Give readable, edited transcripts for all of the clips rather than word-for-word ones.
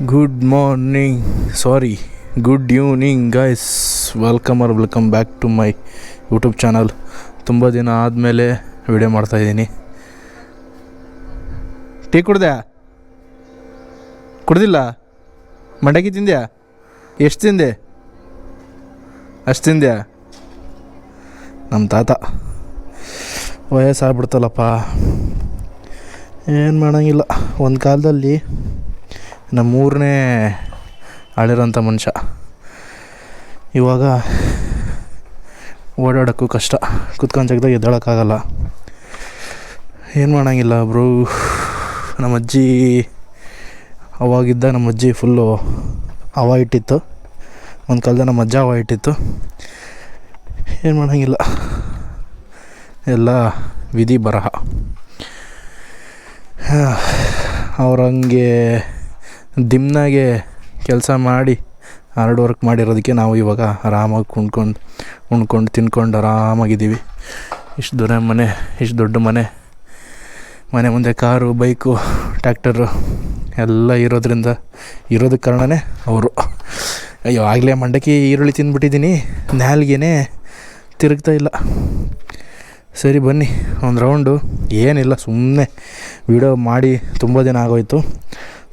Good morning, sorry good evening guys. Welcome back to my YouTube channel. ತುಂಬ ದಿನ ಆದಮೇಲೆ video ಮಾಡ್ತಾಯಿದ್ದೀನಿ. Tea ಕುಡ್ದಿಲ್ಲ? ಮಂಡಕ್ಕಿ ತಿಂದ್ಯಾ? ಎಷ್ಟು ತಿಂದೆ? ಅಷ್ಟು ತಿಂದ್ಯಾ? ನಮ್ಮ ತಾತ ವಯಸ್ಸಾಗ್ಬಿಡ್ತಲ್ಲಪ್ಪ, ಏನು ಮಾಡೋಂಗಿಲ್ಲ. ಒಂದು ಕಾಲದಲ್ಲಿ ನಮ್ಮೂರನ್ನೇ ಆಳಿರೋಂಥ ಮನುಷ್ಯ. ಇವಾಗ ಓಡಾಡೋಕ್ಕೂ ಕಷ್ಟ, ಕುತ್ಕೊಂಡು ಜಾಗದಾಗ ಎದ್ದೇಳೋಕ್ಕಾಗಲ್ಲ. ಏನು ಮಾಡೋಂಗಿಲ್ಲ ಬ್ರೋ. ನಮ್ಮ ಅಜ್ಜಿ ಅವಾಗಿದ್ದ ನಮ್ಮ ಅಜ್ಜಿ ಫುಲ್ಲು ಹವಾ ಇಟ್ಟಿತ್ತು. ಒಂದು ಕಾಲದಲ್ಲಿ ನಮ್ಮ ಅಜ್ಜ ಹವಾ ಇಟ್ಟಿತ್ತು. ಏನು ಮಾಡೋಂಗಿಲ್ಲ, ಎಲ್ಲ ವಿಧಿ ಬರಹ. ಅವ್ರಂಗೆ ದಿಮ್ನಾಗೆ ಕೆಲಸ ಮಾಡಿ ಹಾರ್ಡ್ ವರ್ಕ್ ಮಾಡಿರೋದಕ್ಕೆ ನಾವು ಇವಾಗ ಆರಾಮಾಗಿ ಉಣ್ಕೊಂಡು ತಿನ್ಕೊಂಡು ಆರಾಮಾಗಿದ್ದೀವಿ. ಇಷ್ಟು ದೊಡ್ಡ ಮನೆ ಮುಂದೆ ಕಾರು, ಬೈಕು, ಟ್ಯಾಕ್ಟರು ಎಲ್ಲ ಇರೋದಕ್ಕೆ ಕಾರಣವೇ ಅವರು. ಅಯ್ಯೋ, ಆಗಲೇ ಮಂಡಕ್ಕಿ ಈರುಳ್ಳಿ ತಿಂದ್ಬಿಟ್ಟಿದ್ದೀನಿ, ನಾಲ್ಗೆನೇ ತಿರುಗ್ತಾ ಇಲ್ಲ. ಸರಿ ಬನ್ನಿ ಒಂದು ರೌಂಡು. ಏನಿಲ್ಲ, ಸುಮ್ಮನೆ ವೀಡಿಯೋ ಮಾಡಿ ತುಂಬ ದಿನ ಆಗೋಯ್ತು.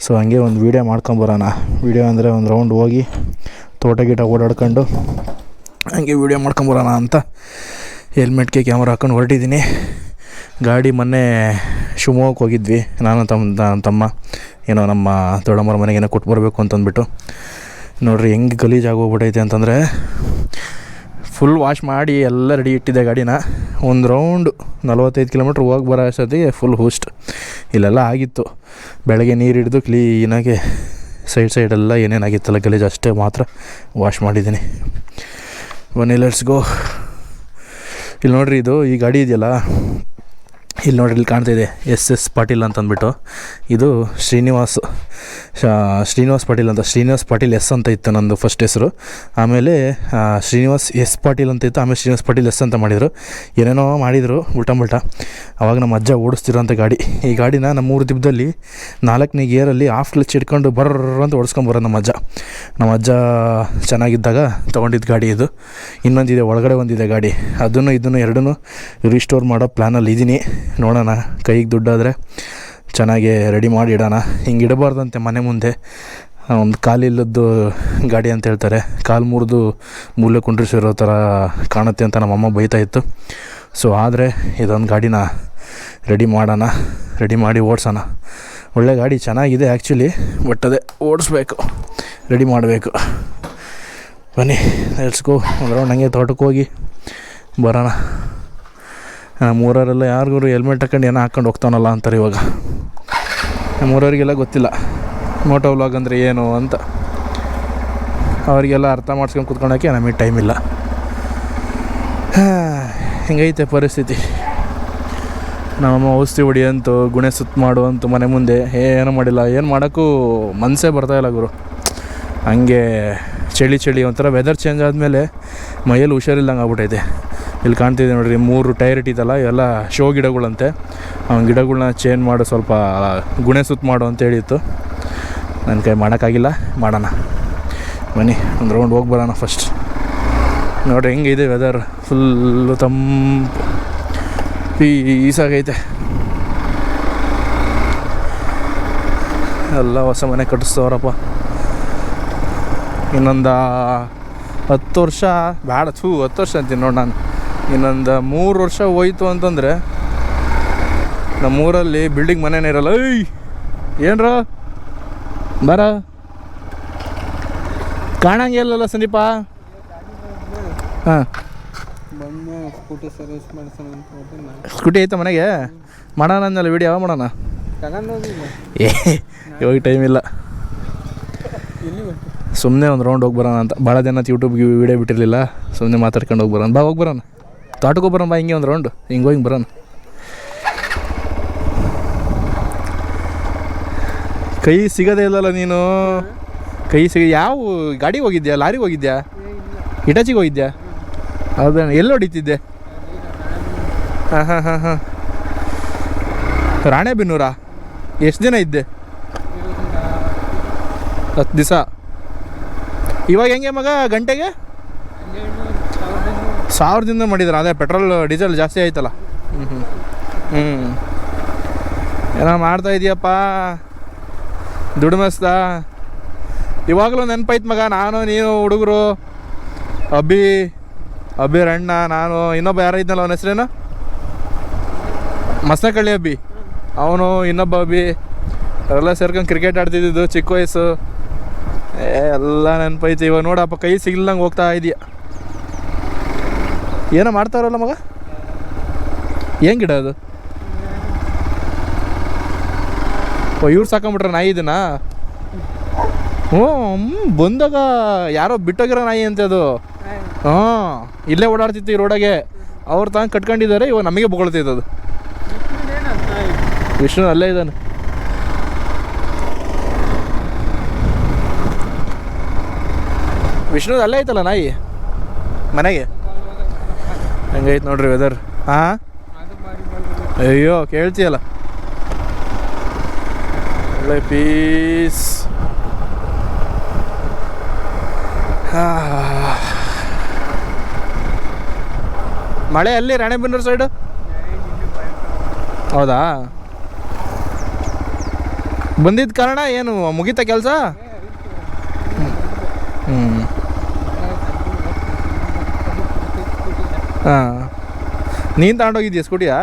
ಸೊ ಹಂಗೆ ಒಂದು ವೀಡಿಯೋ ಮಾಡ್ಕೊಂಬರೋಣ. ವೀಡಿಯೋ ಅಂದರೆ ಒಂದು ರೌಂಡ್ ಹೋಗಿ ತೋಟ ಓಡಾಡ್ಕೊಂಡು ಹಂಗೆ ವೀಡಿಯೋ ಮಾಡ್ಕೊಂಬರೋಣ ಅಂತ ಹೆಲ್ಮೆಟ್ಗೆ ಕ್ಯಾಮ್ರಾ ಹಾಕೊಂಡು ಹೊರಟಿದ್ದೀನಿ. ಗಾಡಿ ಮೊನ್ನೆ ಶಿವಮೊಗ್ಗಕ್ಕೆ ಹೋಗಿದ್ವಿ, ನಾನು ತಮ್ಮ ಏನೋ ನಮ್ಮ ದೊಡ್ಡಮ್ಮರ ಮನೆಗೇನೋ ಕೊಟ್ಟು ಬರಬೇಕು ಅಂತಂದ್ಬಿಟ್ಟು. ನೋಡಿರಿ ಹೆಂಗೆ ಗಲೀಜಾಗೋಗ್ಬಿಟ್ಟೈತೆ ಅಂತಂದರೆ, ಫುಲ್ ವಾಶ್ ಮಾಡಿ ಎಲ್ಲ ರೆಡಿ ಇಟ್ಟಿದ್ದೆ ಗಾಡಿನ. ಒಂದು ರೌಂಡು 45 ಕಿಲೋಮೀಟ್ರ್ ಹೋಗಿ ಬರೋ ಅಷ್ಟೊತ್ತಿಗೆ ಫುಲ್ ಹೂಸ್ಟ್. ಇಲ್ಲೆಲ್ಲ ಆಗಿತ್ತು, ಬೆಳಗ್ಗೆ ನೀರು ಹಿಡಿದು ಕ್ಲೀನಾಗಿ ಸೈಡೆಲ್ಲ ಏನೇನಾಗಿತ್ತಲ್ಲ ಗಲೀಜು ಅಷ್ಟೇ ಮಾತ್ರ ವಾಶ್ ಮಾಡಿದ್ದೀನಿ. ಬನ್ನಿ ಲೆಟ್ಸ್ ಗೋ. ಇಲ್ಲಿ ನೋಡಿರಿ, ಈ ಗಾಡಿ ಇದೆಯಲ್ಲ, ಇಲ್ಲಿ ನೋಡ್ರಿ, ಇಲ್ಲಿ ಕಾಣ್ತಾಯಿದೆ SS ಪಾಟೀಲ್ ಅಂತಂದ್ಬಿಟ್ಟು. ಇದು ಶ್ರೀನಿವಾಸ್ ಪಾಟೀಲ್ ಅಂತ. ಶ್ರೀನಿವಾಸ್ ಪಾಟೀಲ್ ಎಸ್ ಅಂತ ಇತ್ತು ನಂದು ಫಸ್ಟ್ ಹೆಸರು. ಆಮೇಲೆ ಶ್ರೀನಿವಾಸ್ S ಪಾಟೀಲ್ ಅಂತ ಇತ್ತು. ಆಮೇಲೆ ಶ್ರೀನಿವಾಸ್ ಪಾಟೀಲ್ ಎಸ್ ಅಂತ ಮಾಡಿದರು. ಏನೇನೋ ಮಾಡಿದರು ಉಲ್ಟಾ. ಆವಾಗ ನಮ್ಮ ಅಜ್ಜ ಓಡಿಸ್ತಿರೋಂಥ ಗಾಡಿ. ಈ ಗಾಡಿನ ನಮ್ಮೂರು ದಿಬ್ಬದಲ್ಲಿ 4ನೇ ಗೇರಲ್ಲಿ ಆಫ್ ಕ್ಲಚ್ ಹಿಡ್ಕೊಂಡು ಅಂತ ಓಡಿಸ್ಕೊಂಬರೋದು ನಮ್ಮ ಅಜ್ಜ ಚೆನ್ನಾಗಿದ್ದಾಗ ತೊಗೊಂಡಿದ್ದು ಗಾಡಿ ಇದು. ಇನ್ನೊಂದಿದೆ, ಒಳಗಡೆ ಒಂದಿದೆ ಗಾಡಿ. ಇದನ್ನು ಎರಡನ್ನೂ ರೀಸ್ಟೋರ್ ಮಾಡೋ ಪ್ಲ್ಯಾನಲ್ಲಿ ಇದ್ದೀನಿ. ನೋಡೋಣ, ಕೈಗೆ ದುಡ್ಡಾದರೆ ಚೆನ್ನಾಗಿ ರೆಡಿ ಮಾಡಿ ಇಡೋಣ. ಹಿಂಗೆ ಇಡಬಾರ್ದಂತೆ ಮನೆ ಮುಂದೆ. ಒಂದು ಕಾಲಿಲ್ಲದ್ದು ಗಾಡಿ ಅಂತ ಹೇಳ್ತಾರೆ, ಕಾಲು ಮುರಿದು ಮೂಲೆ ಕುಂಡ್ರಿಸಿರೋ ಥರ ಕಾಣುತ್ತೆ ಅಂತ ನಮ್ಮಮ್ಮ ಬೈತಾಯಿತ್ತು. ಸೊ ಆದರೆ ಇದೊಂದು ಗಾಡಿನ ರೆಡಿ ಮಾಡಿ ಓಡಿಸೋಣ. ಒಳ್ಳೆ ಗಾಡಿ, ಚೆನ್ನಾಗಿದೆ ಆ್ಯಕ್ಚುಲಿ, ಬಟ್ ಅದೇ ಓಡಿಸ್ಬೇಕು, ರೆಡಿ ಮಾಡಬೇಕು. ಬನ್ನಿ ಲೆಟ್ಸ್ ಗೋ. ಒಂದು ರೌಂಡ್ ಹಂಗೆ ತೋಟಕ್ಕೆ ಹೋಗಿ ಬರೋಣ. ನಮ್ಮೂರವರೆಲ್ಲ ಯಾರಿಗೂ ಹೆಲ್ಮೆಟ್ ಹಾಕೊಂಡು ಏನೋ ಹಾಕ್ಕೊಂಡು ಹೋಗ್ತಾನಲ್ಲ ಅಂತಾರೆ ಇವಾಗ. ನಮ್ಮೂರವರಿಗೆಲ್ಲ ಗೊತ್ತಿಲ್ಲ ಮೋಟೋ ವ್ಲಾಗ್ ಅಂದರೆ ಏನು ಅಂತ. ಅವರಿಗೆಲ್ಲ ಅರ್ಥ ಮಾಡ್ಸ್ಕೊಂಡು ಕೂತ್ಕೊಳ್ಳೋಕ್ಕೆ ನಮಗೆ ಟೈಮ್ ಇಲ್ಲ. ಹಿಂಗೈತೆ ಪರಿಸ್ಥಿತಿ. ನಮ್ಮಮ್ಮ ಔಷಧಿ ಹೊಡಿಯಂತು, ಗುಣೆ ಸುತ್ತ ಮಾಡುವಂತು ಮನೆ ಮುಂದೆ ಏನೂ ಮಾಡಿಲ್ಲ. ಏನು ಮಾಡೋಕ್ಕೂ ಮನಸ್ಸೇ ಬರ್ತಾಯಿಲ್ಲ ಗುರು. ಹಂಗೆ ಚಳಿ ಒಂಥರ ವೆದರ್ ಚೇಂಜ್ ಆದಮೇಲೆ ಮೈಯಲ್ಲಿ ಹುಷಾರಿಲ್ಲಂಗೆ ಆಗ್ಬಿಟ್ಟೈತೆ. ಇಲ್ಲಿ ಕಾಣ್ತಿದೆ ನೋಡಿರಿ, 3 ಟೈರ್ ಇಟ್ಟಿದ್ದಲ್ಲ, ಇವೆಲ್ಲ ಶೋ ಗಿಡಗಳಂತೆ. ಅವ್ನ ಗಿಡಗಳ್ನ ಚೇಂಜ್ ಮಾಡು, ಸ್ವಲ್ಪ ಗುಣೆ ಸುತ್ತ ಮಾಡು ಅಂತ ಹೇಳಿತ್ತು. ನನ್ನ ಕೈ ಮಾಡೋಕ್ಕಾಗಿಲ್ಲ, ಮಾಡೋಣ ಬನ್ನಿ. ಒಂದು ರೌಂಡ್ ಹೋಗಿ ಬರೋಣ ಫಸ್ಟ್. ನೋಡಿರಿ ಹೆಂಗಿದೆ ವೆದರ್, ಫುಲ್ಲು ತಂಪು ಪೀಸಾಗೈತೆ. ಎಲ್ಲ ಹೊಸ ಮನೆ ಕಟ್ಟಿಸ್ತವ್ರಪ್ಪ. ಇನ್ನೊಂದು 10 ವರ್ಷ ಬೇಡ, 10 ವರ್ಷ ಅಂತೀನಿ ನೋಡಿ ನಾನು. ಇನ್ನೊಂದು 3 ವರ್ಷ ಹೋಯ್ತು ಅಂತಂದರೆ ನಮ್ಮೂರಲ್ಲಿ ಬಿಲ್ಡಿಂಗ್ ಮನೆನೇ ಇರಲ್ಲ. ಏನ್ರ ಬರ ಕಾಣಂಗಿಲ್ಲಲ್ಲ ಸಂದೀಪ. ಹಾಂ, ಸ್ಕೂಟಿ ಐತೆ ಮನೆಗೆ? ಮಾಡೋಣ ಅಂದಲ್ಲ ವಿಡಿಯೋ, ಯಾವಾಗ ಮಾಡೋಣ? ಇವಾಗ ಟೈಮ್ ಇಲ್ಲ. ಸುಮ್ಮನೆ ಒಂದು ರೌಂಡ್ ಹೋಗಿ ಬರೋಣ ಅಂತ. ಭಾಳ ದಿನ ಯೂಟ್ಯೂಬ್ಗೆ ವೀಡಿಯೋ ಬಿಟ್ಟಿರಲಿಲ್ಲ, ಸುಮ್ಮನೆ ಮಾತಾಡ್ಕೊಂಡು ಹೋಗಿ ಬರೋಣ. ಹೋಗಿ ಬರೋಣ, ತೋಟಕ್ಕೆ ಹೋಗಿ ಬರೋಣ. ಹಿಂಗೆ ಒಂದು ರೌಂಡು ಹೋಗಿ ಬರೋಣ. ಕೈ ಸಿಗೋದೇ ಇಲ್ಲಲ್ಲ ನೀನು. ಯಾವ ಗಾಡಿಗೆ ಹೋಗಿದ್ಯಾ? ಲಾರಿಗೆ ಹೋಗಿದ್ಯಾ? ಇಟಾಚಿಗೆ ಹೋಗಿದ್ಯಾ? ಹೌದಾ? ಎಲ್ಲಿ ಹೊಡಿತಿದ್ದೆ? ಹಾಂ. ರಾಣೆಬೆನ್ನೂರಾ? ಎಷ್ಟು ದಿನ ಇದ್ದೆ? 10 ದಿವಸ. ಇವಾಗ ಹೆಂಗೆ ಮಗ ಗಂಟೆಗೆ 1000ದಿಂದ ಮಾಡಿದ್ರು. ಅದೇ ಪೆಟ್ರೋಲ್ ಡೀಸೆಲ್ ಜಾಸ್ತಿ ಆಯ್ತಲ್ಲ. ಏನೋ ಮಾಡ್ತಾ ಇದೀಯಪ್ಪ ದುಡಿಮೆಸ್ದ. ಇವಾಗಲೂ ನೆನಪೈತೆ ಮಗ, ನಾನು ನೀನು ಹುಡುಗರು, ಅಬ್ಬಿರ ಅಣ್ಣ, ನಾನು, ಇನ್ನೊಬ್ಬ ಯಾರ ಇದ್ನಲ್ಲ ಅವನ ಹೆಸ್ರೇನು, ಮಸ್ನಕಳ್ಳಿ ಅಬ್ಬಿ, ಅವನು, ಇನ್ನೊಬ್ಬ ಅಬ್ಬಿ, ಅವರೆಲ್ಲ ಸೇರ್ಕೊಂಡು ಕ್ರಿಕೆಟ್ ಆಡ್ತಿದ್ದು ಚಿಕ್ಕ ವಯಸ್ಸು. ಎಲ್ಲ ನೆನಪೈತಿ. ಇವಾಗ ನೋಡಪ್ಪ ಕೈ ಸಿಗ್ಲಂಗೆ ಹೋಗ್ತಾ ಇದೆಯಾ. ಏನೋ ಮಾಡ್ತಾರಲ್ಲ ಮಗ, ಏನು ಗಿಡ ಅದು? ಇವ್ರು ಸಾಕೊಂಬಿಟ್ರೆ ನಾಯಿ ಇದನ್ನ. ಬಂದಾಗ ಯಾರೋ ಬಿಟ್ಟೋಗಿರೋ ನಾಯಿ ಅಂತೆ ಅದು. ಇಲ್ಲೇ ಓಡಾಡ್ತಿತ್ತು ಈ ರೋಡಾಗೆ. ಅವ್ರು ತಂದು ಕಟ್ಕೊಂಡಿದ್ದಾರೆ, ಇವಾಗ ನಮಗೆ ಬೊಗಳ್ತಿತ್ತು ಅದು. ವಿಷ್ಣು ಅಲ್ಲೇ ಇದ್ದಾನೆ. ವಿಷ್ಣು ಅಲ್ಲೇ ಐತಲ್ಲ ನಾಯಿ ಮನೆಗೆ. ಹೆಂಗೈತೆ ನೋಡ್ರಿ ವೆದರ್. ಹಾಂ, ಅಯ್ಯೋ ಕೇಳ್ತೀಯಲ್ಲ, ಒಳ್ಳೆ ಪೀಸ್. ಮಳೆ ಅಲ್ಲಿ ರಾಣೆಬೆನ್ನೂರು ಸೈಡು? ಹೌದಾ? ಬಂದಿದ್ದ ಕಾರಣ ಏನು ಮುಗೀತಾ ಕೆಲಸ? ಹಾಂ, ನೀನು ತಗೊಂಡೋಗಿದ್ದೀಯ ಸ್ಕೂಟಿಯಾ?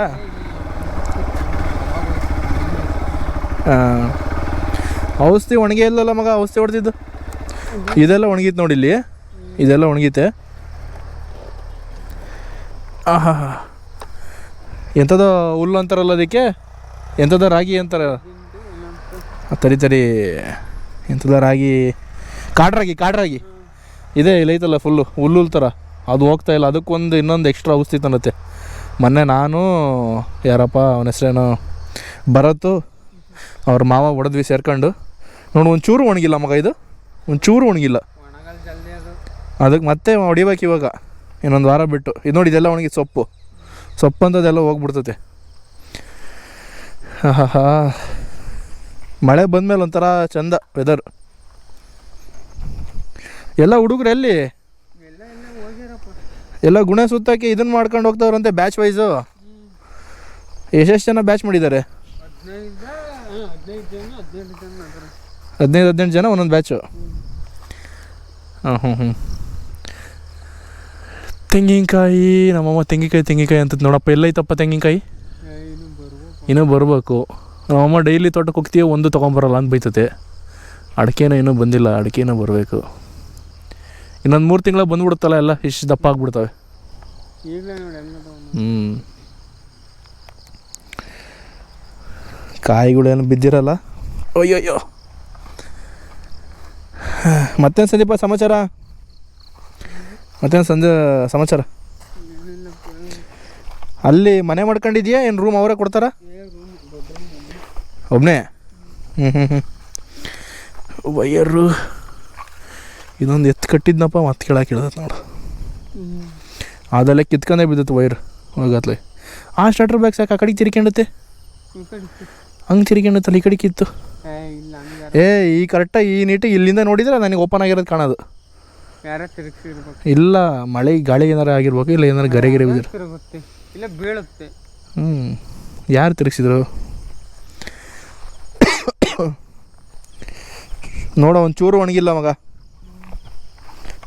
ಹಾಂ, ಔಷಧಿ ಒಣಗಿ ಇಲ್ಲಲ್ಲ ಮಗ, ಔಷಧಿ ಹೊಡೆದಿದ್ದು ಇದೆಲ್ಲ ಒಣಗಿತ್ತು ನೋಡಿ. ಇಲ್ಲಿ ಇದೆಲ್ಲ ಒಣಗಿತೆ. ಆಹಾ, ಎಂಥದ ಹುಲ್ಲು ಅಂತಾರಲ್ಲ ಅದಕ್ಕೆ, ಎಂಥದ ರಾಗಿ ಅಂತಾರೆ. ತಡಿ ಎಂಥದ ರಾಗಿ, ಕಾಡ್ರಾಗಿ ಇದೆ. ಇಲ್ಲೈತಲ್ಲ ಫುಲ್ಲು ಹುಲ್ಲು ಥರ, ಅದು ಹೋಗ್ತಾ ಇಲ್ಲ. ಅದಕ್ಕೊಂದು ಇನ್ನೊಂದು ಎಕ್ಸ್ಟ್ರಾ ಔಷಧಿ ತಂದತ್ತೆ. ಮೊನ್ನೆ ನಾನು, ಯಾರಪ್ಪ ಅವನ ಹೆಸ್ರೇನೋ, ಭರತ್ತು, ಅವ್ರ ಮಾವ ಹೊಡೆದ್ವಿ ಸೇರ್ಕೊಂಡು. ನೋಡಿ ಒಂಚೂರು ಒಣಗಿಲ್ಲ ಮಗ, ಇದು ಒಂಚೂರು ಒಣಗಿಲ್ಲ. ಅದಕ್ಕೆ ಮತ್ತೆ ಹೊಡಿಬೇಕು ಇವಾಗ, ಇನ್ನೊಂದು ವಾರ ಬಿಟ್ಟು. ಇದು ನೋಡಿ, ಇದೆಲ್ಲ ಒಣಗಿ ಸೊಪ್ಪು ಅಂತದೆಲ್ಲ ಹೋಗ್ಬಿಡ್ತತೆ. ಹಾ, ಮಳೆ ಬಂದಮೇಲೆ ಒಂಥರ ಚಂದ ವೆದರ್. ಎಲ್ಲ ಹುಡುಗರು ಎಲ್ಲಿ? ಎಲ್ಲ ಗುಣ ಸುತ್ತಕ್ಕೆ ಇದನ್ನು ಮಾಡ್ಕೊಂಡು ಹೋಗ್ತಾವ್ರಂತೆ ಬ್ಯಾಚ್ ವೈಸು. ಎಷ್ಟೆಷ್ಟು ಜನ ಬ್ಯಾಚ್ ಮಾಡಿದ್ದಾರೆ? 15-18 ಜನ ಒಂದೊಂದು ಬ್ಯಾಚು. ಹ್ಞೂ ತೆಂಗಿನಕಾಯಿ, ನಮ್ಮಮ್ಮ ತೆಂಗಿನಕಾಯಿ ಅಂತ ನೋಡಪ್ಪ. ಎಲ್ಲೈತಪ್ಪ ತೆಂಗಿನಕಾಯಿ? ಇನ್ನೂ ಬರಬೇಕು. ನಮ್ಮಮ್ಮ ಡೈಲಿ ತೋಟಕ್ಕೆ ಹೋಗ್ತೀವಿ, ಒಂದು ತೊಗೊಂಬರಲ್ಲ ಅಂತ ಬೈತತೆ. ಅಡಿಕೆನೂ ಇನ್ನೂ ಬಂದಿಲ್ಲ, ಅಡಿಕೆನೂ ಬರಬೇಕು. ಇನ್ನೊಂದು 3 ತಿಂಗಳ ಬಂದ್ಬಿಡುತ್ತಲ್ಲ, ಎಲ್ಲ ಇಷ್ಟು ದಪ್ಪ ಆಗ್ಬಿಡ್ತವೆ. ಕಾಯಿಗಳೇನು ಬಿದ್ದಿರಲ್ಲ. ಅಯ್ಯಯ್ಯೋ. ಮತ್ತೇನು ಸಂದೀಪ ಸಮಾಚಾರ? ಸಮಾಚಾರ ಅಲ್ಲಿ ಮನೆ ಮಾಡ್ಕೊಂಡಿದ್ಯಾ ಏನು ರೂಮ್ ಅವರೇ ಕೊಡ್ತಾರ? ಒಬ್ಬನೇ? ವೈಯರು ಇದೊಂದು ಎತ್ತು ಕಟ್ಟಿದ್ನಪ್ಪ, ಮತ್ತೆ ಕೇಳಕ್ಕೆ ಹೇಳ್ದತ್ ನೋಡು. ಅದೆಲ್ಲ ಕಿತ್ಕೊಂಡೇ ಬಿದ್ದತ್ತು ವೈರ್ ಹೋಗತ್ಲೆ. ಆ ಸ್ಟಾರ್ಟರ್ ಬ್ಯಾಗ್ ಸಾಕು ಆ ಕಡೆಗೆ ತಿರ್ಕೊಂಡುತ್ತೆ, ಹಂಗೆ ತಿರ್ಕೊಂಡುತ್ತಲ್ಲ ಈ ಕಡೆ ಕಿತ್ತು. ಈ ಕರೆಕ್ಟಾಗಿ ಈ ನೀಟಿಗೆ ಇಲ್ಲಿಂದ ನೋಡಿದ್ರೆ ನನಗೆ ಓಪನ್ ಆಗಿರೋದು ಕಾಣೋದು. ಇಲ್ಲ, ಮಳೆ ಗಾಳಿ ಏನಾರು ಆಗಿರ್ಬೇಕು, ಇಲ್ಲ ಏನಾರು ಗರೆ ಬಿದ್ದಿರುತ್ತೆ, ಇಲ್ಲ ಬೀಳುತ್ತೆ. ಯಾರು ತಿರುಗಿಸಿದ್ರು ನೋಡ, ಒಂಚೂರು ಒಣಗಿಲ್ಲ ಮಗ.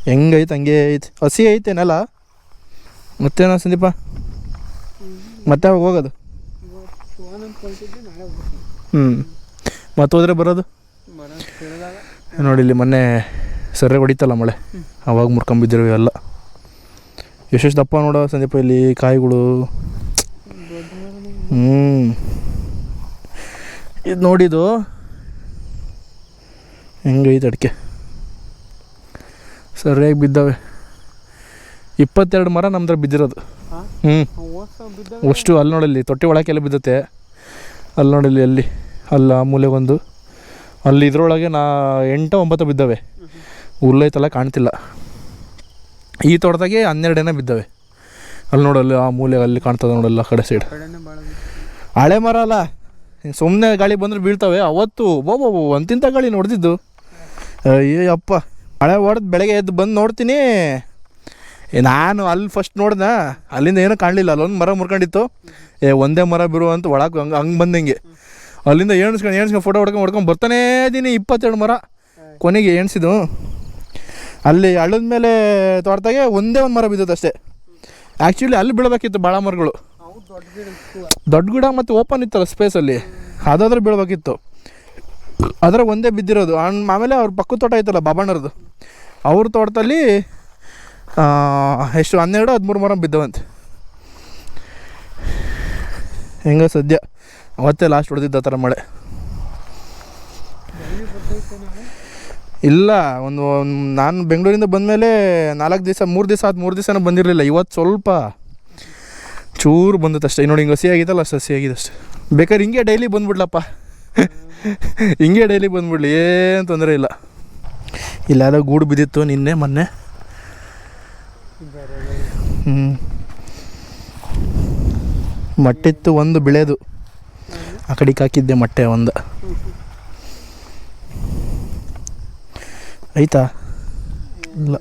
ಹೆಂಗೈತೆ ಹಂಗೆ ಐತೆ, ಹಸಿ ಐತೇನಲ್ಲ. ಮತ್ತೇನ ಸಂದೀಪ, ಮತ್ತೆ ಅವಾಗ ಹೋಗೋದು? ಮತ್ತೆ ಹೋದ್ರೆ ಬರೋದು ನೋಡಿ. ಇಲ್ಲಿ ಮೊನ್ನೆ ಸರಿ ಹೊಡಿತಲ್ಲ ಮಳೆ, ಅವಾಗ ಮುರ್ಕೊಂಬಿದ್ದಿರೋ ಎಲ್ಲ. ಎಷ್ಟೆಷ್ಟು ದಪ್ಪ ನೋಡೋ ಸಂದೀಪ ಇಲ್ಲಿ ಕಾಯಿಗಳು. ಇದು ನೋಡಿದು ಹೆಂಗೈತೆ ಅಡಿಕೆ, ಸರಿಯಾಗಿ ಬಿದ್ದಾವೆ. 22 ಮರ ನಮ್ದ್ರ ಬಿದ್ದಿರೋದು. ಅಷ್ಟು ಅಲ್ಲಿ ನೋಡಲ್ಲಿ ತೊಟ್ಟಿ ಒಳಕ್ಕೆಲ್ಲ ಬಿದ್ದತ್ತೆ. ಅಲ್ಲಿ ನೋಡಲ್ಲಿ ಅಲ್ಲಿ ಆ ಮೂಲೆಗೊಂದು, ಅಲ್ಲಿ ಇದ್ರೊಳಗೆ 8-9 ಬಿದ್ದಾವೆ. ಹುಲ್ಲೈತಲ್ಲ ಕಾಣ್ತಿಲ್ಲ. ಈ ತೋಟದಾಗೆ 12 ಬಿದ್ದಾವೆ. ಅಲ್ಲಿ ನೋಡಲ್ಲಿ ಆ ಮೂಲೆ ಅಲ್ಲಿ ಕಾಣ್ತದೆ ನೋಡಲ್ಲ, ಆ ಕಡೆ ಸೈಡ್. ಹಳೆ ಮರ ಅಲ್ಲ, ಸುಮ್ಮನೆ ಗಾಳಿ ಬಂದರೆ ಬೀಳ್ತವೆ. ಅವತ್ತು ಅಂತಿಂಥ ಗಾಳಿ ನೋಡ್ದಿದ್ದು ಅಯ್ಯಪ್ಪ ಮಳೆ ಹೊಡೆದು ಬೆಳಗ್ಗೆ ಎದ್ದು ಬಂದು ನೋಡ್ತೀನಿ. ನಾನು ಅಲ್ಲಿ ಫಸ್ಟ್ ನೋಡ್ದೆ, ಅಲ್ಲಿಂದ ಏನೂ ಕಾಣಲಿಲ್ಲ. ಅಲ್ಲೊಂದು ಮರ ಮುರ್ಕೊಂಡಿತ್ತು. ಒಂದೇ ಮರ ಬಿರು ಅಂತ ಒಳಗೆ ಹಂಗೆ ಬಂದಂಗೆ ಅಲ್ಲಿಂದ ಎಣ್ಸ್ಕೊಂಡು ಫೋಟೋ ಹೊಡ್ಕೊಂಡು ಬರ್ತಾನೇ ಇದ್ದೀನಿ. 22 ಮರ ಕೊನೆಗೆ ಎಣ್ಸಿದ್ದು. ಅಲ್ಲಿ ಹಳ್ಳದ ಮೇಲೆ ತೋಟದಾಗೆ ಒಂದೇ ಒಂದು ಮರ ಬಿದ್ದದ್ದು ಅಷ್ಟೇ. ಆ್ಯಕ್ಚುಲಿ ಅಲ್ಲಿ ಬೀಳಬೇಕಿತ್ತು ಭಾಳ ಮರಗಳು, ದೊಡ್ಡ ಗಿಡ ಮತ್ತು ಓಪನ್ ಇತ್ತಲ್ಲ ಸ್ಪೇಸಲ್ಲಿ, ಅದಾದ್ರೆ ಬೀಳಬೇಕಿತ್ತು. ಅದರ ಒಂದೇ ಬಿದ್ದಿರೋದು. ಆಮೇಲೆ ಅವ್ರ ಪಕ್ಕದ ತೋಟ ಐತಲ್ಲ ಬಾಬಣ್ಣರದು, ಅವ್ರ ತೋಟದಲ್ಲಿ ಎಷ್ಟು 12-13 ಮರ ಬಿದ್ದವಂತೆ. ಹೆಂಗ ಸದ್ಯ ಅವತ್ತೇ ಲಾಸ್ಟ್ ಹೊಡೆದಿದ್ದ ಆ ಥರ ಮಳೆ. ಇಲ್ಲ, ನಾನು ಬೆಂಗಳೂರಿಂದ ಬಂದಮೇಲೆ 3 ದಿವಸ ಆಯ್ತು. 3 ದಿವಸನೂ ಬಂದಿರಲಿಲ್ಲ. ಇವತ್ತು ಸ್ವಲ್ಪ ಚೂರು ಬಂದತ್ತಷ್ಟೇ. ನೋಡಿ ಹಿಂಗೆ ಹಸಿ ಆಗಿತ್ತಲ್ಲ, ಅಷ್ಟು ಹಸಿ ಆಗಿದೆ ಅಷ್ಟೇ. ಬೇಕಾದ್ರೆ ಹಿಂಗೆ ಡೈಲಿ ಬಂದುಬಿಡ್ಲಪ್ಪ, ಹಿಂಗೆ ಡೈಲಿ ಬಂದುಬಿಡ್ಲಿ, ಏನು ತೊಂದರೆ ಇಲ್ಲ. ಇಲ್ಲಾದ ಗೂಡು ಬಿದ್ದಿತ್ತು ನಿನ್ನೆ ಮೊನ್ನೆ. ಮಟ್ಟಿತ್ತು ಒಂದು ಬಿಳೆದು, ಆ ಕಡೆಗೆ ಹಾಕಿದ್ದೆ ಮೊಟ್ಟೆ ಒಂದು. ಆಯ್ತಾ? ಇಲ್ಲ,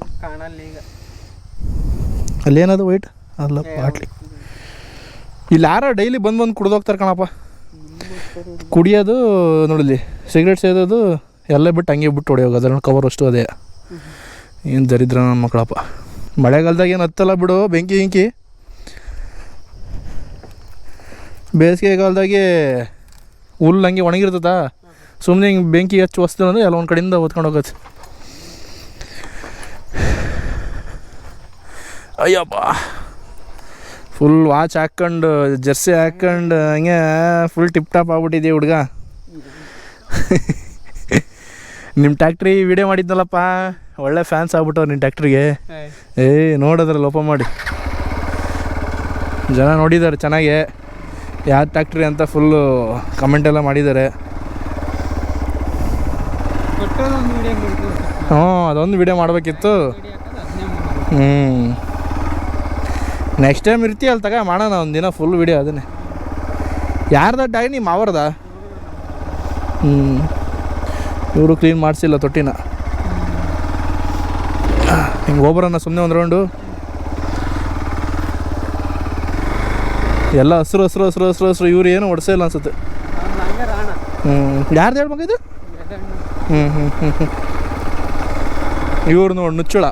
ಅಲ್ಲೇನದು ವೈಟ್ ಅಲ್ಲ ಬಾಟ್ಲಿ. ಇಲ್ಲಿ ಯಾರೋ ಡೈಲಿ ಬಂದು ಕುಡ್ದೋಗ್ತಾರೆ ಕಣಪ್ಪ. ಕುಡಿಯೋದು ನೋಡಲಿ, ಸಿಗರೇಟ್ ಸೇದೋದು ಎಲ್ಲ ಬಿಟ್ಟು ಹಂಗೆ ಬಿಟ್ಟು ಹೊಡೆಯೋದು. ಅದನ್ನು ಕವರ್ ಅಷ್ಟು ಅದೇ. ಏನು ದರಿದ್ರ ನನ್ನ ಮಕ್ಕಳಪ್ಪ. ಮಳೆಗಾಲದಾಗ ಏನು ಹತ್ತಲ್ಲ ಬಿಡು ಬೆಂಕಿ. ಬೇಸಿಗೆಗಾಲದಾಗೆ ಹುಲ್ಲು ಹಂಗೆ ಒಣಗಿರ್ತದ. ಸುಮ್ಮನೆ ಹಿಂಗೆ ಬೆಂಕಿ ಹಚ್ಚಿ ವಸ್ತು ಅಂದರೆ ಎಲ್ಲ ಒಂದು ಕಡೆಯಿಂದ ಹೊತ್ಕೊಂಡು ಹೋಗತ್ತೆ. ಅಯ್ಯಪ್ಪ, ಫುಲ್ ವಾಚ್ ಹಾಕ್ಕೊಂಡು ಜರ್ಸಿ ಹಾಕ್ಕೊಂಡು ಹಂಗೆ ಫುಲ್ ಟಿಪ್ ಟಾಪ್ ಆಗ್ಬಿಟ್ಟಿದ್ದೀವಿ ಹುಡುಗ. ನಿಮ್ಮ ಟ್ಯಾಕ್ಟ್ರಿ ವಿಡಿಯೋ ಮಾಡಿದ್ನಲ್ಲಪ್ಪ, ಒಳ್ಳೆ ಫ್ಯಾನ್ಸ್ ಆಗ್ಬಿಟ್ಟವ್ರು ನಿಮ್ಮ ಟ್ಯಾಕ್ಟ್ರಿಗೆ. ನೋಡಿದ್ರಲ್ಲ ಓಪನ್ ಮಾಡಿ, ಜನ ನೋಡಿದ್ದಾರೆ ಚೆನ್ನಾಗೆ. ಯಾವ ಟ್ಯಾಕ್ಟ್ರಿ ಅಂತ ಫುಲ್ಲು ಕಮೆಂಟೆಲ್ಲ ಮಾಡಿದ್ದಾರೆ. ಅದೊಂದು ವಿಡಿಯೋ ಮಾಡಬೇಕಿತ್ತು. ನೆಕ್ಸ್ಟ್ ಟೈಮ್ ಇರ್ತೀಯಲ್ಲ ತಗ, ಮಾಡೋಣ ಒಂದಿನ ಫುಲ್ ವಿಡಿಯೋ. ಅದನ್ನೇ ಯಾರ್ದ ಟ್ಯಾಗ್? ನಿಮ್ಮ ಅವ್ರದ? ಇವರು ಕ್ಲೀನ್ ಮಾಡಿಸಿಲ್ಲ ತೊಟ್ಟಿನ. ಹಿಂಗೆ ಹೋಗ್ಬರೋಣ ಸುಮ್ಮನೆ ಒಂದು ರೌಂಡು. ಎಲ್ಲ ಹಸ್ರು. ಇವ್ರು ಏನು ಹೊಡ್ಸೇ ಇಲ್ಲ ಅನ್ಸುತ್ತೆ. ಯಾರ್ದು ಹೇಳ್ಬೇಕಿದು? ಇವ್ರು ನೋಡಿ ನುಚ್ಚುಳ,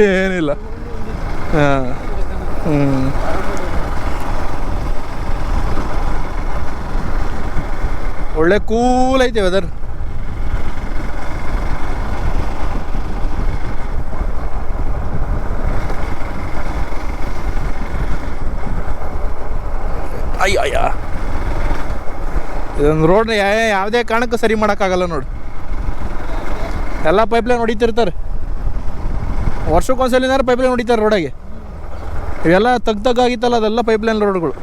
ಏನಿಲ್ಲ. ಒಳ್ಳೆ ಕೂಲ್ ಐತೆ ವೆದರ್. ಅಯ್ಯ, ಇದೊಂದು ರೋಡ್ ಯಾವುದೇ ಕಾರಣಕ್ಕೂ ಸರಿ ಮಾಡೋಕ್ಕಾಗಲ್ಲ ನೋಡಿ. ಎಲ್ಲ ಪೈಪ್ಲೈನ್ ಹೊಡಿತಿರ್ತಾರೆ, ವರ್ಷಕ್ಕೊಂದ್ಸಲಿನಾರು ಪೈಪ್ಲೈನ್ ಹೊಡಿತಾರೆ ರೋಡಾಗೆ. ಇವೆಲ್ಲ ತಗ್ಗಿತ್ತಲ್ಲ, ಅದೆಲ್ಲ ಪೈಪ್ಲೈನ್ ರೋಡ್ಗಳು.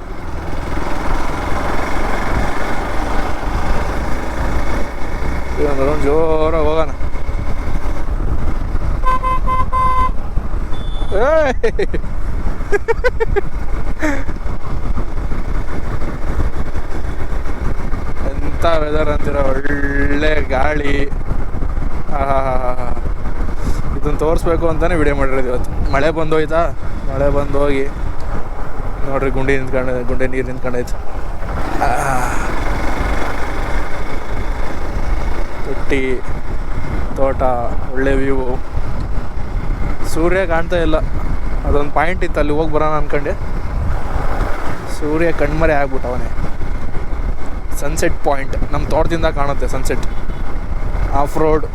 ಇದೊಂದು ರೌಂಡ್ ಜೋರಾಗಿ ಹೋಗೋಣ. ಎಂಥ ವೆದರ್ ಅಂತೀರ, ಒಳ್ಳೆ ಗಾಳಿ. ಇದನ್ನು ತೋರಿಸ್ಬೇಕು ಅಂತಲೇ ವಿಡಿಯೋ ಮಾಡಿರೋದು ಇವತ್ತು. ಮಳೆ ಬಂದೋಯ್ತಾ, ಮಳೆ ಬಂದು ಹೋಗಿ ನೋಡ್ರಿ ಗುಂಡೆ ನೀರು ನಿಂತ್ಕೊಂಡೈತೆ. ತೊಟ್ಟಿ, ತೋಟ, ಒಳ್ಳೆ ವ್ಯೂ. ಸೂರ್ಯ ಕಾಣ್ತಾ ಇಲ್ಲ. ಅದೊಂದು ಪಾಯಿಂಟ್ ಇತ್ತು, ಅಲ್ಲಿ ಹೋಗಿ ಬರೋಣ ಅಂದ್ಕೊಂಡೆ. ಸೂರ್ಯ ಕಣ್ಮರೆ ಆಗ್ಬಿಟ್ಟವನೇ. ಸನ್ಸೆಟ್ ಪಾಯಿಂಟ್ ನಮ್ಮ ತೋಟದಿಂದ ಕಾಣುತ್ತೆ ಸನ್ಸೆಟ್. Of road.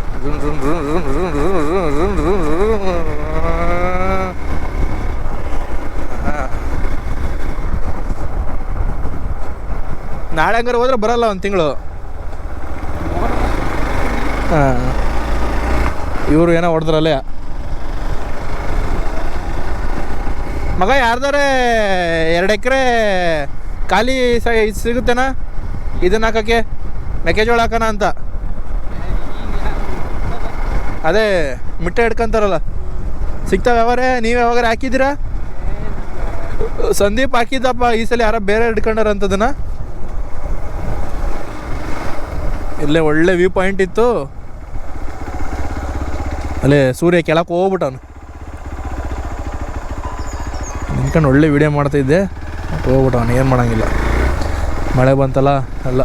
ನಾಳೆ ಹಂಗಾರೆ ಹೋದ್ರೆ ಬರಲ್ಲ ಒಂದು ತಿಂಗಳು. ಇವರು ಏನೋ ಹೊಡೆದ್ರಲ್ಲೇ. ಮಗ ಯಾರ್ದಾರೆ 2 ಎಕರೆ ಖಾಲಿ ಸಿಗುತ್ತೇನಾ ಇದನ್ನ ಹಾಕೋಕ್ಕೆ, ಮೆಕ್ಕೆಜೋಳ ಹಾಕೋಣ ಅಂತ? ಅದೇ ಮಿಟ್ಟೆ ಹಿಡ್ಕೊಂತಾರಲ್ಲ, ಸಿಗ್ತಾವೆ ಯಾವಾರೇ? ನೀವು ಯಾವಾಗಾರ ಹಾಕಿದ್ದೀರಾ? ಸಂದೀಪ್ ಹಾಕಿದ್ದಪ್ಪ, ಈ ಸಲ ಯಾರ ಬೇರೆ ಹಿಡ್ಕೊಂಡಾರ ಅಂತದನ್ನ. ಇಲ್ಲೇ ಒಳ್ಳೆ ವ್ಯೂ ಪಾಯಿಂಟ್ ಇತ್ತು. ಅಲ್ಲೇ ಸೂರ್ಯ ಕೆಳಕ್ಕೆ ಹೋಗ್ಬಿಟ್ಟವನು. ನಿಂತ್ಕೊಂಡು ಒಳ್ಳೆ ವೀಡಿಯೋ ಮಾಡ್ತಾಯಿದ್ದೆ, ಹೋಗ್ಬಿಟ್ಟವನು. ಏನು ಮಾಡೋಂಗಿಲ್ಲ, ಮಳೆ ಬಂತಲ್ಲ. ಅಲ್ಲ,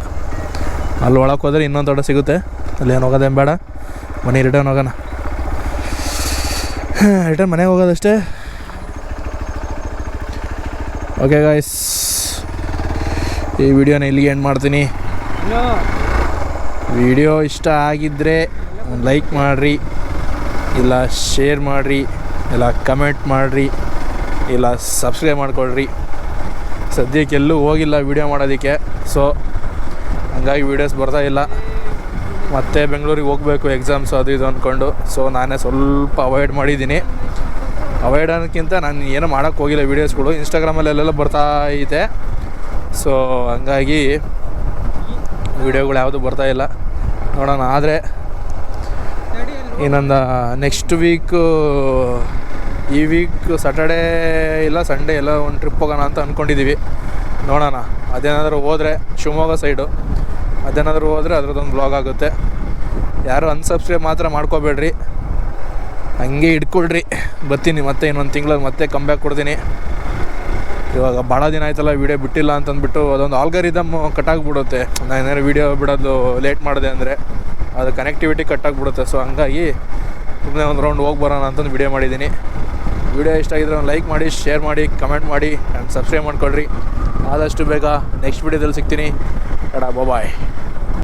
ಅಲ್ಲಿ ಒಳಗೆ ಹೋದರೆ ಇನ್ನೊಂದು ತೋಟ ಸಿಗುತ್ತೆ. ಅಲ್ಲೇನು ಹೋಗೋದೇನು ಬೇಡ, ಮನೆ ರಿಟರ್ನ್ ಹೋಗೋಣ. ರಿಟರ್ನ್ ಮನೆಗೆ ಹೋಗೋದಷ್ಟೇ. ಓಕೆ ಗಾಯ್ಸ್, ಈ ವಿಡಿಯೋನ ಇಲ್ಲಿಗೆ ಎಂಡ್ ಮಾಡ್ತೀನಿ. ವಿಡಿಯೋ ಇಷ್ಟ ಆಗಿದ್ದರೆ ಒಂದು ಲೈಕ್ ಮಾಡಿರಿ, ಇಲ್ಲ ಶೇರ್ ಮಾಡಿರಿ, ಇಲ್ಲ ಕಮೆಂಟ್ ಮಾಡಿರಿ, ಇಲ್ಲ ಸಬ್ಸ್ಕ್ರೈಬ್ ಮಾಡ್ಕೊಳ್ರಿ. ಸದ್ಯಕ್ಕೆ ಎಲ್ಲೂ ಹೋಗಿಲ್ಲ ವೀಡಿಯೋ ಮಾಡೋದಕ್ಕೆ, ಸೊ ಹಂಗಾಗಿ ವೀಡಿಯೋಸ್ ಬರ್ತಾಯಿಲ್ಲ. ಮತ್ತೆ ಬೆಂಗಳೂರಿಗೆ ಹೋಗಬೇಕು, ಎಕ್ಸಾಮ್ಸು ಅದು ಇದು ಅಂದ್ಕೊಂಡು. ಸೊ ನಾನೇ ಸ್ವಲ್ಪ ಅವಾಯ್ಡ್ ಮಾಡಿದ್ದೀನಿ. ಅವಾಯ್ಡ್ ಅನ್ನೋಕ್ಕಿಂತ ನಾನು ಏನೂ ಮಾಡೋಕ್ಕೆ ಹೋಗಿಲ್ಲ. ವೀಡಿಯೋಸ್ಗಳು ಇನ್ಸ್ಟಾಗ್ರಾಮಲ್ಲೆಲ್ಲ ಬರ್ತಾಯಿದೆ. ಸೊ ಹಂಗಾಗಿ ವೀಡಿಯೋಗಳು ಯಾವುದೂ ಬರ್ತಾಯಿಲ್ಲ. ನೋಡೋಣ. ಆದರೆ ಇನ್ನೊಂದು ನೆಕ್ಸ್ಟ್ ವೀಕು, ಈ ವೀಕ್ ಸ್ಯಾಟರ್ಡೇ ಇಲ್ಲ ಸಂಡೇ ಎಲ್ಲ ಒಂದು ಟ್ರಿಪ್ ಹೋಗೋಣ ಅಂತ ಅಂದ್ಕೊಂಡಿದ್ದೀವಿ. ನೋಡೋಣ. ಅದೇನಾದರೂ ಹೋದರೆ ಶಿವಮೊಗ್ಗ ಸೈಡು, ಅದೇನಾದರೂ ಹೋದರೆ ಅದರದ್ದೊಂದು ಬ್ಲಾಗ್ ಆಗುತ್ತೆ. ಯಾರು ಅನ್ಸಬ್ಸ್ಕ್ರೈಬ್ ಮಾತ್ರ ಮಾಡ್ಕೋಬೇಡ್ರಿ, ಹಂಗೆ ಇಟ್ಕೊಳ್ರಿ. ಬರ್ತೀನಿ ಮತ್ತೆ ಇನ್ನೊಂದು ತಿಂಗಳಲ್ಲಿ ಮತ್ತೆ ಕಂಬ್ಯಾಕ್ ಕೊಡ್ತೀನಿ. ಇವಾಗ ಭಾಳ ದಿನ ಆಯ್ತಲ್ಲ ವೀಡಿಯೋ ಬಿಟ್ಟಿಲ್ಲ ಅಂತಂದ್ಬಿಟ್ಟು ಅದೊಂದು ಆಲ್ಗರಿದಮ್ ಕಟ್ಟಾಗಿಬಿಡುತ್ತೆ. ನಾನು ಏನಾದ್ರು ವೀಡಿಯೋ ಬಿಡೋದು ಲೇಟ್ ಮಾಡಿದೆ ಅಂದರೆ ಅದು ಕನೆಕ್ಟಿವಿಟಿ ಕಟ್ಟಾಗಿಬಿಡುತ್ತೆ. ಸೊ ಹಂಗಾಗಿ ಸುಮ್ಮನೆ ಒಂದು ರೌಂಡ್ ಹೋಗಿ ಬರೋಣ ಅಂತಂದು ವೀಡಿಯೋ ಮಾಡಿದ್ದೀನಿ. ವೀಡಿಯೋ ಇಷ್ಟ ಆಗಿದ್ರೆ ಒಂದು ಲೈಕ್ ಮಾಡಿ, ಶೇರ್ ಮಾಡಿ, ಕಮೆಂಟ್ ಮಾಡಿ ಆ್ಯಂಡ್ ಸಬ್ಸ್ಕ್ರೈಬ್ ಮಾಡ್ಕೊಳ್ರಿ. ಆದಷ್ಟು ಬೇಗ ನೆಕ್ಸ್ಟ್ ವೀಡಿಯೋದಲ್ಲಿ ಸಿಗ್ತೀನಿ. ಟಾಟಾ, ಬಾಯ್.